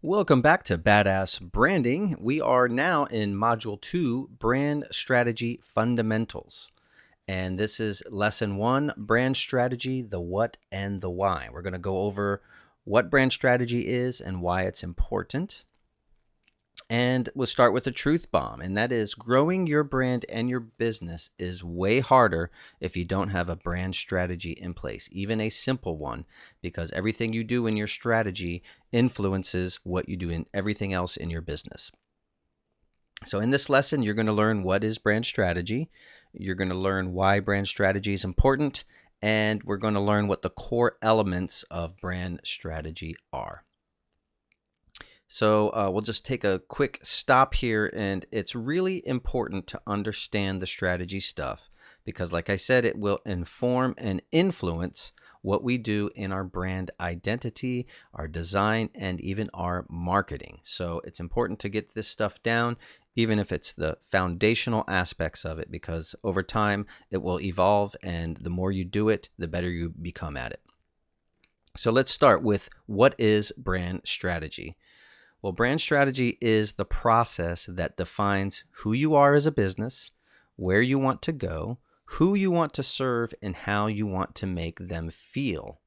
Welcome back to Badass Branding. We are now in Module 2, Brand Strategy Fundamentals. And this is Lesson 1, Brand Strategy, the what and the why. We're going to go over what brand strategy is and why it's important. And we'll start with a truth bomb, and that is growing your brand and your business is way harder if you don't have a brand strategy in place, even a simple one, because everything you do in your strategy influences what you do in everything else in your business. So in this lesson, you're going to learn what is brand strategy. You're going to learn why brand strategy is important, and we're going to learn what the core elements of brand strategy are. So we'll just take a quick stop here, and it's really important to understand the strategy stuff because, like I said, it will inform and influence what we do in our brand identity, our design, and even our marketing. So it's important to get this stuff down, even if it's the foundational aspects of it, because over time it will evolve, and the more you do it, the better you become at it. So let's start with what is brand strategy? Well, brand strategy is the process that defines who you are as a business, where you want to go, who you want to serve, and how you want to make them feel.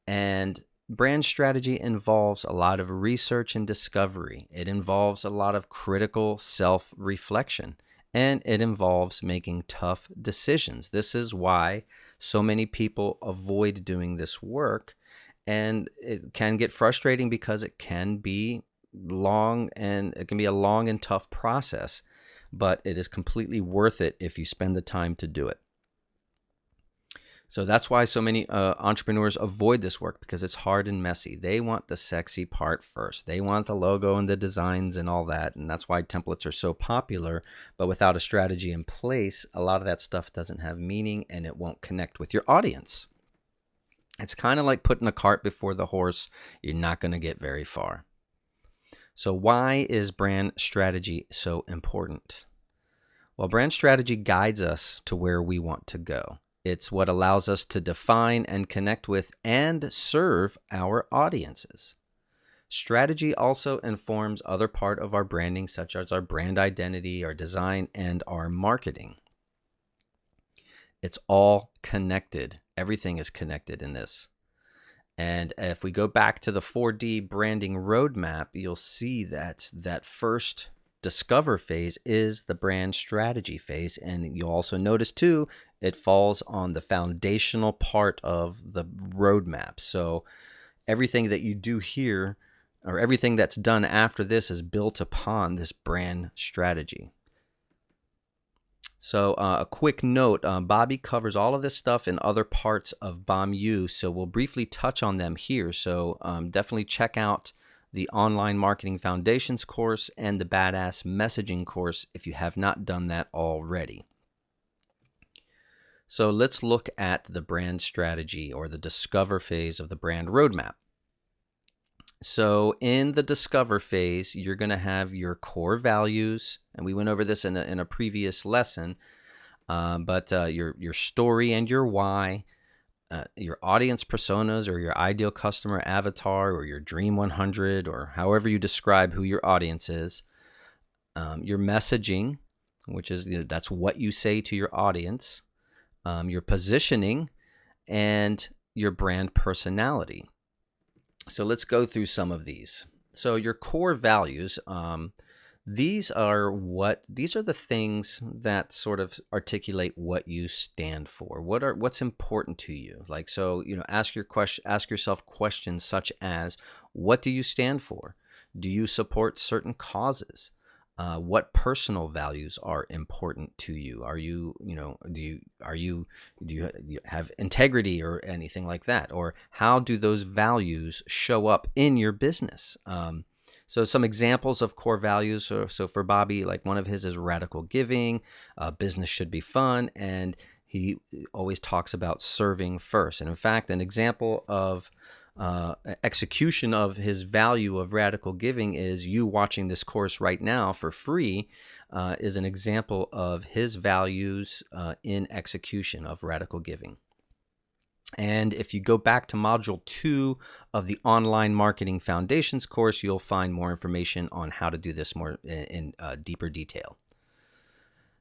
And brand strategy involves a lot of research and discovery. It involves a lot of critical self-reflection, and it involves making tough decisions. This is why so many people avoid doing this work, and it can get frustrating because it can be long, and it can be a long and tough process, but it is completely worth it if you spend the time to do it. So that's why so many entrepreneurs avoid this work, because it's hard and messy. They want the sexy part first. They want the logo and the designs and all that, and that's why templates are so popular. But without a strategy in place, a lot of that stuff doesn't have meaning, and it won't connect with your audience. It's kind of like putting a cart before the horse. You're not going to get very far. So why is brand strategy so important? Well, brand strategy guides us to where we want to go. It's what allows us to define and connect with and serve our audiences. Strategy also informs other part of our branding, such as our brand identity, our design, and our marketing. It's all connected. Everything is connected in this. And if we go back to the 4D branding roadmap, you'll see that that first discover phase is the brand strategy phase. And you'll also notice too, it falls on the foundational part of the roadmap. So everything that you do here, or everything that's done after this, is built upon this brand strategy. So a quick note, Bobby covers all of this stuff in other parts of BOMU, so we'll briefly touch on them here. So definitely check out the Online Marketing Foundations course and the Badass Messaging course if you have not done that already. So let's look at the brand strategy, or the discover phase of the brand roadmap. So in the discover phase, you're going to have your core values, and we went over this in a previous lesson, but your story and your why, your audience personas, or your ideal customer avatar, or your dream 100, or however you describe who your audience is, your messaging, which is, that's what you say to your audience, your positioning, and your brand personality. So let's go through some of these. So your core values, these are the things that sort of articulate what you stand for. What's important to you? Like, so, ask yourself questions such as, what do you stand for? Do you support certain causes? What personal values are important to you? Are you, do you have integrity or anything like that? Or how do those values show up in your business? So some examples of core values. So for Bobby, like, one of his is radical giving. Business should be fun, and he always talks about serving first. And in fact, an example of execution of his value of radical giving is you watching this course right now for free, is an example of his values in execution of radical giving. And if you go back to Module 2 of the Online Marketing Foundations course, you'll find more information on how to do this more in deeper detail.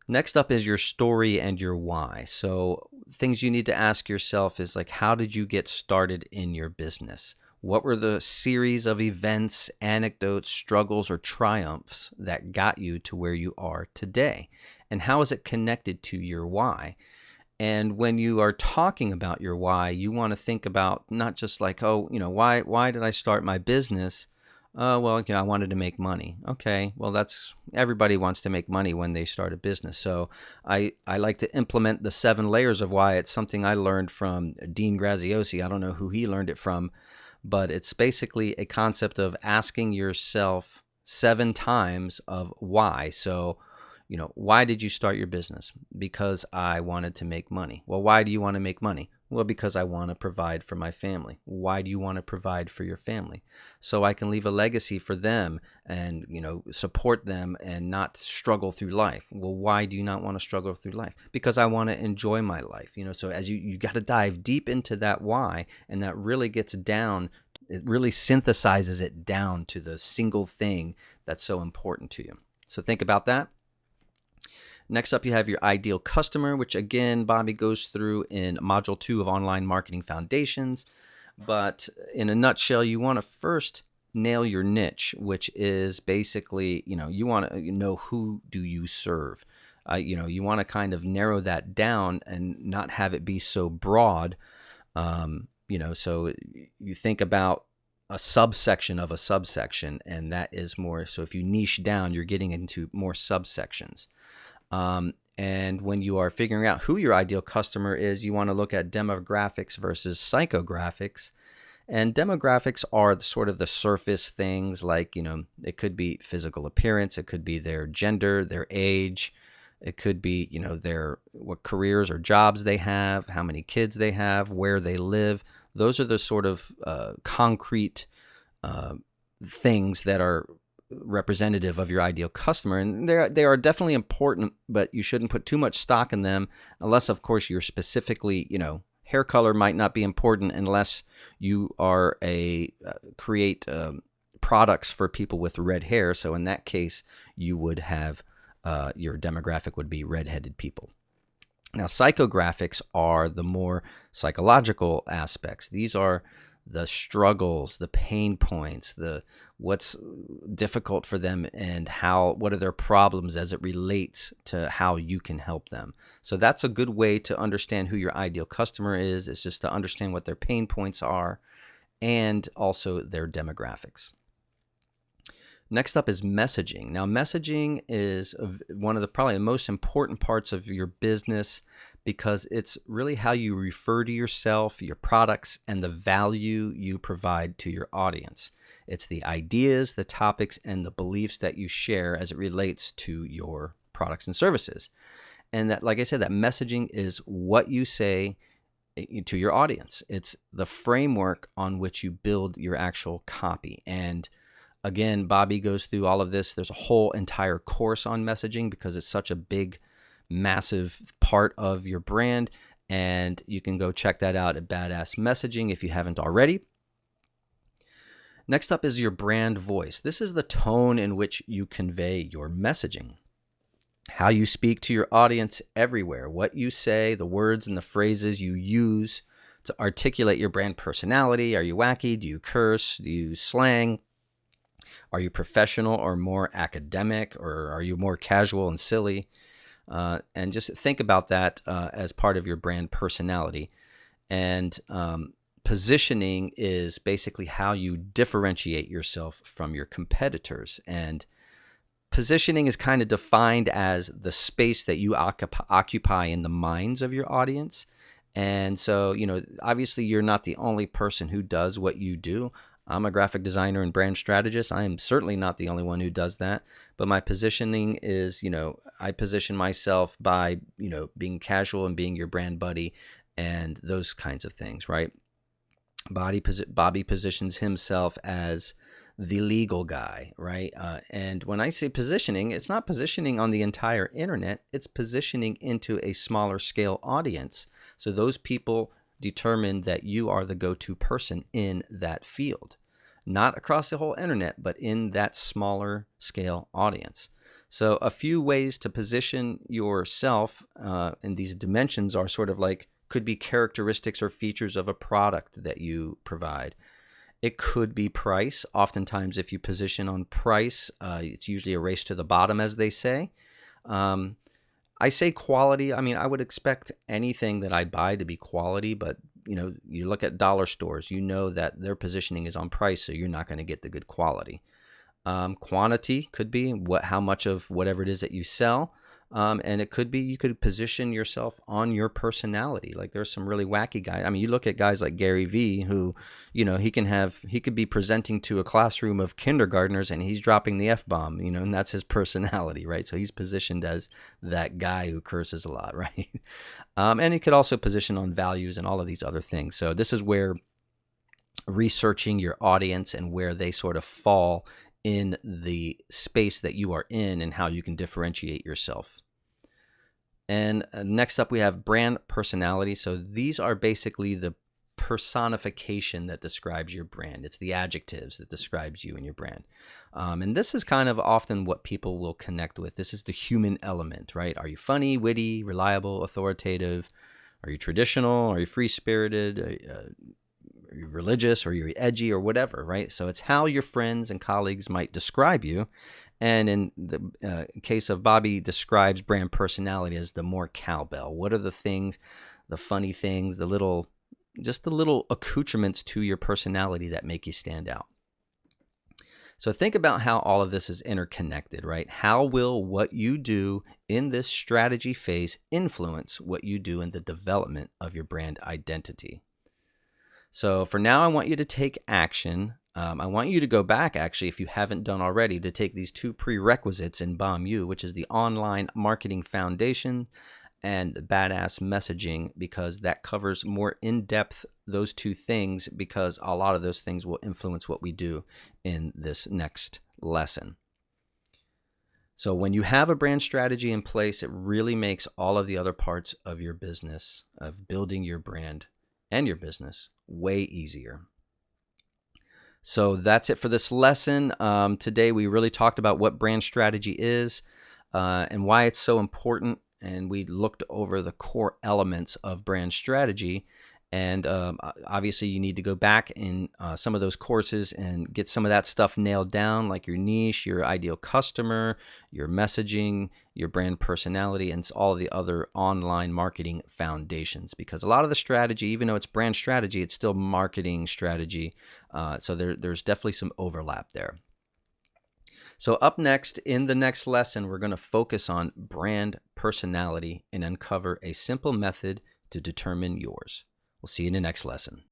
Next up is your story and your why. So things you need to ask yourself is like, how did you get started in your business? What were the series of events, anecdotes, struggles, or triumphs that got you to where you are today? And how is it connected to your why? And when you are talking about your why, you want to think about not just like, oh, why did I start my business? Well, I wanted to make money. Okay, well, that's everybody wants to make money when they start a business. So I like to implement the 7 layers of why. It's something I learned from Dean Graziosi. I don't know who he learned it from, but it's basically a concept of asking yourself 7 times of why. So why did you start your business? Because I wanted to make money. Well, why do you want to make money? Well, because I want to provide for my family. Why do you want to provide for your family? So I can leave a legacy for them and, support them and not struggle through life. Well, why do you not want to struggle through life? Because I want to enjoy my life. So as you got to dive deep into that why, and that really gets down, it really synthesizes it down to the single thing that's so important to you. So think about that. Next up, you have your ideal customer, which again, Bobby goes through in Module 2 of Online Marketing Foundations. But in a nutshell, you want to first nail your niche, which is basically, you want to know who do you serve. You want to kind of narrow that down and not have it be so broad. So you think about a subsection of a subsection, and that is more. So if you niche down, you're getting into more subsections. And when you are figuring out who your ideal customer is, you want to look at demographics versus psychographics. And demographics are sort of the surface things, like, it could be physical appearance, it could be their gender, their age, it could be, what careers or jobs they have, how many kids they have, where they live. Those are the sort of concrete things that are representative of your ideal customer, and they are definitely important, but you shouldn't put too much stock in them unless, of course, you're specifically, hair color might not be important unless you are create products for people with red hair. So in that case, you would have your demographic would be redheaded people. Now, psychographics are the more psychological aspects. These are the struggles, the pain points, what's difficult for them, and what are their problems as it relates to how you can help them. So that's a good way to understand who your ideal customer is. It's just to understand what their pain points are and also their demographics. Next up is messaging. Now, messaging is one of probably the most important parts of your business, because it's really how you refer to yourself, your products, and the value you provide to your audience. It's the ideas, the topics, and the beliefs that you share as it relates to your products and services. And that, like I said, that messaging is what you say to your audience. It's the framework on which you build your actual copy. And again, Bobby goes through all of this. There's a whole entire course on messaging because it's such a big, massive part of your brand. And you can go check that out at Badass Messaging if you haven't already. Next up is your brand voice. This is the tone in which you convey your messaging. How you speak to your audience everywhere. What you say, the words and the phrases you use to articulate your brand personality. Are you wacky? Do you curse? Do you slang? Are you professional or more academic, or are you more casual and silly? And just think about that as part of your brand personality. And positioning is basically how you differentiate yourself from your competitors. And positioning is kind of defined as the space that you occupy in the minds of your audience. And so, obviously you're not the only person who does what you do. I'm a graphic designer and brand strategist. I am certainly not the only one who does that. But my positioning is, I position myself by, being casual and being your brand buddy and those kinds of things, right? Bobby positions himself as the legal guy, right? And when I say positioning, it's not positioning on the entire internet. It's positioning into a smaller scale audience. So those people determine that you are the go-to person in that field. Not across the whole internet, but in that smaller scale audience. So a few ways to position yourself in these dimensions are sort of like, could be characteristics or features of a product that you provide. It could be price. Oftentimes, if you position on price, it's usually a race to the bottom, as they say. I say quality. I mean, I would expect anything that I buy to be quality, but you look at dollar stores, you know that their positioning is on price, so you're not going to get the good quality. Quantity could be how much of whatever it is that you sell. And it could be you could position yourself on your personality. Like there's some really wacky guys. I mean, you look at guys like Gary Vee, who, he could be presenting to a classroom of kindergartners and he's dropping the F-bomb, and that's his personality, right? So he's positioned as that guy who curses a lot, right? And he could also position on values and all of these other things. So this is where researching your audience and where they sort of fall in the space that you are in and how you can differentiate yourself. And next up we have brand personality. So these are basically the personification that describes your brand. It's the adjectives that describes you and your brand. And this is kind of often what people will connect with. This is the human element, right? Are you funny, witty, reliable, authoritative? Are you traditional? Are you free-spirited? Are you religious, or you're edgy, or whatever, right? So it's how your friends and colleagues might describe you. And in the case of Bobby, describes brand personality as the more cowbell. What are the things, the funny things, the little accoutrements to your personality that make you stand out? So think about how all of this is interconnected, right? How will what you do in this strategy phase influence what you do in the development of your brand identity? So for now, I want you to take action. I want you to go back, actually, if you haven't done already, to take these two prerequisites in BOMU, which is the Online Marketing Foundation and Badass Messaging, because that covers more in-depth those two things, because a lot of those things will influence what we do in this next lesson. So when you have a brand strategy in place, it really makes all of the other parts of your business, of building your brand and your business, way easier. So that's it for this lesson. Today we really talked about what brand strategy is and why it's so important. And we looked over the core elements of brand strategy. And obviously you need to go back in some of those courses and get some of that stuff nailed down, like your niche, your ideal customer, your messaging, your brand personality, and all of the other online marketing foundations. Because a lot of the strategy, even though it's brand strategy, it's still marketing strategy. So there's definitely some overlap there. So up next, in the next lesson, we're going to focus on brand personality and uncover a simple method to determine yours. We'll see you in the next lesson.